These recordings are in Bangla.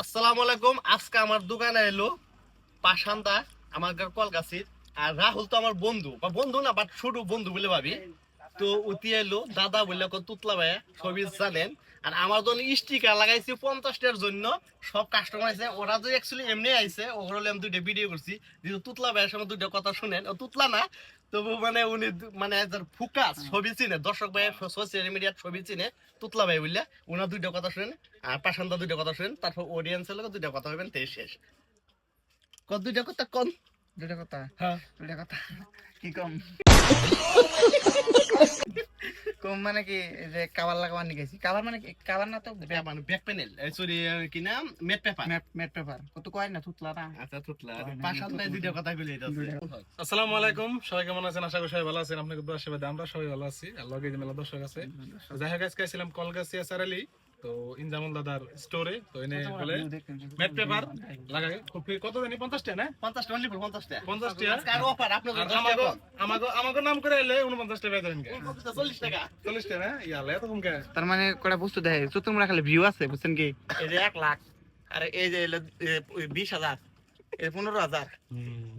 আসসালামু আলাইকুম। আজকে আমার দোকানে এলো পাশান্দা আমার কলকাছির। আর রাহুল তো আমার বন্ধু বা বন্ধু না, বাট ছোট বন্ধু বলে ভাবি। তো উতি এলো দাদা বললে তুতলা ভাই সবই জানেন। আর আমার জন্য স্টিকার লাগাইছি 50টার জন্য। সব কাস্টমার আছে, ওরা তো অ্যাকচুয়ালি এমনি আইছে, ওগুলো আমি দুইটা ভিডিও করছি। যেহেতু তুতলা ভাইয়ের সামনে দুইটা কথা শুনেন, ও তুতলা না তবু মানে উনি মানে যার ফুকাস ছবি চিনে, দর্শক ভাই সোশ্যাল মিডিয়ার ছবি চিনে তুতলা ভাই বললে ওনার দুইটা কথা শুনেন। আর পাশান্দা দুইটা কথা শুনেন, তারপর অডিয়েন্সের লোক দুইটা কথা হইবেন, তে শেষ। কত দুইটা কথা কোন দুটা কথা হ্যাঁ দুটা কথা কি কম কম মানে কি যে কাবার লাগাবার নিয়ে গেছি কাবার মানে কি কাবার না তো মানে ব্যাক প্যানেল, সরি কি নাম, ম্যাট পেপার। ম্যাট পেপার কত কয় না থুতলা না আচ্ছা তুতলা পাশান্দায় দুইটা কথা বলে এটা আসসালামু আলাইকুম, সবাই কেমন আছেন? আশা করি সবাই ভালো আছেন। আপনাদের দোয়া আশীর্বাদে আমরা সবাই ভালো আছি। আর লগে যে মেলা দর্শক আছে, যাই হোক আজকে ছিলাম কলগাছিয়া সারালি, তো ইনজামুল দাদার স্টোরে। তো এনে বলে ম্যাট পেপার লাগাই খুব কত জানি 50 টাকা না 50 টাকা লিখুন, 50 টাকা 50 টাকা আজকে আর অফার আপনাদের আর 10 টাকা আমাকে নাম করে এলে 49 টাকা দেন কে 40 টাকা 40 টাকা না ইয়ালে এত কম কে? তার মানে কটা বস্তু দেয় চতুর্মুড়া খালি ভিউ আছে বুঝছেন কি এই যে 1 লাখ, আর এই যে 20,000, এই 15,000,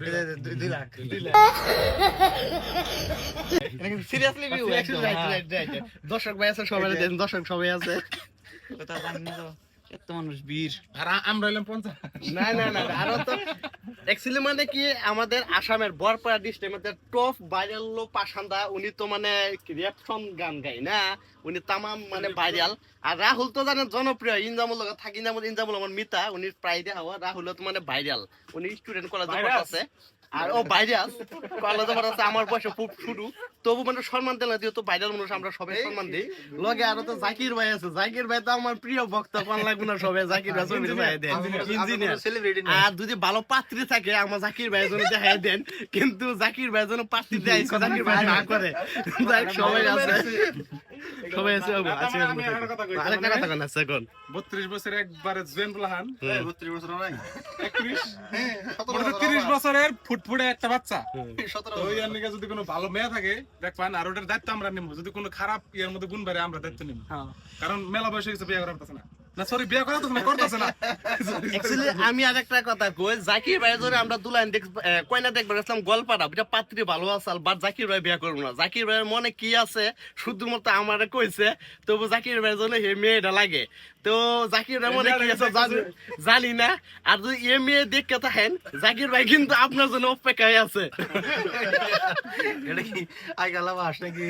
এই যে 2 লাখ। সিরিয়াসলি ভিউ দর্শক ভাই আছে, সবাই দেন, দর্শক সবাই আছে। কথা জানি তো এত মানুষ বীর আর আমরা এলাম 50। না না না, আরো তো অ্যাকচুয়ালি মানে কি আমাদের আসামের বরপাড়া ডিস্ট্রিক্টের মধ্যে টপ ভাইরাল পাশান্দা। উনি তো মানে র্যাপ সং গান গায় না, উনি তামাম মানে ভাইরাল। আর রাহুল তো জানেন জনপ্রিয়, ইনজামুল লগত থাকি, ইনজামুল আমার মিতা, উনি প্রায় দেখা হওয়া। রাহুল তো মানে ভাইরাল, উনি স্টুডেন্ট কলেজে পড়তেছে। আর ও ভাইরাল কলেজে পড়তেছে, আমার বয়সে খুব শুরু, তবু মানে সম্মান দিল, যেহেতু ভাইরাল মানুষ আমরা সবাই সম্মান দিই। লগে আরো তো জাকির ভাই আছে, জাকির ভাই তো আমার প্রিয় ভক্ত, কোন লাগবে না সবাই জাকির ভাই ছবি দেখাই দেন, ইঞ্জিনিয়ার। আর যদি ভালো পাত্রী থাকে আমার জাকির ভাই জন্য দেখাই দেন, কিন্তু জাকির ভাই জন্য পাত্রী দেয় জাকির ভাই না করে। সবাই আছে, সবাই আছে। আরেকটা কথা কোন আছে এখন 32 বছর একবারে জেন প্লাহান 32 বছর নাই 31 30 বছরের ফুটফুটে একটা বাচ্চা। তো ওই আর নিকে যদি কোনো ভালো মেয়ে থাকে দেখবেন, আর ওটার দায়িত্ব আমরা নিব। যদি কোনো খারাপ ইয়ার মধ্যে গুণ বাড়ে আমরা দায়িত্ব নিব, কারণ মেলা বয়স হয়ে গেছে, বিয়ে করা পারতেছে না। না সরি, বিয়ে করা তো না, করতেছে না। অ্যাকচুয়ালি আমি আরেকটা কথা কই, জাকির ভাই ধরে আমরা দুলাইন দেখ কয়না দেখবার গেছিলাম গোলপাড়া, এটা পাত্রী ভালো আসাল, বাট জাকির ভাই বিয়ে করবো না। জাকির ভাইয়ের মনে কি আছে শুধুমাত্র আমারে কইছে, তবু জাকির ভাইয়ের জন্য হে মেয়েটা লাগে। তো জাকির ভাই মনে কি আছে জানি না। আর যদি এ মেয়ে দেখতে থাকেন, জাকির ভাই কিন্তু আপনার জন্য অপেক্ষায় আছে। এটা কি আই গেলাম আস নাকি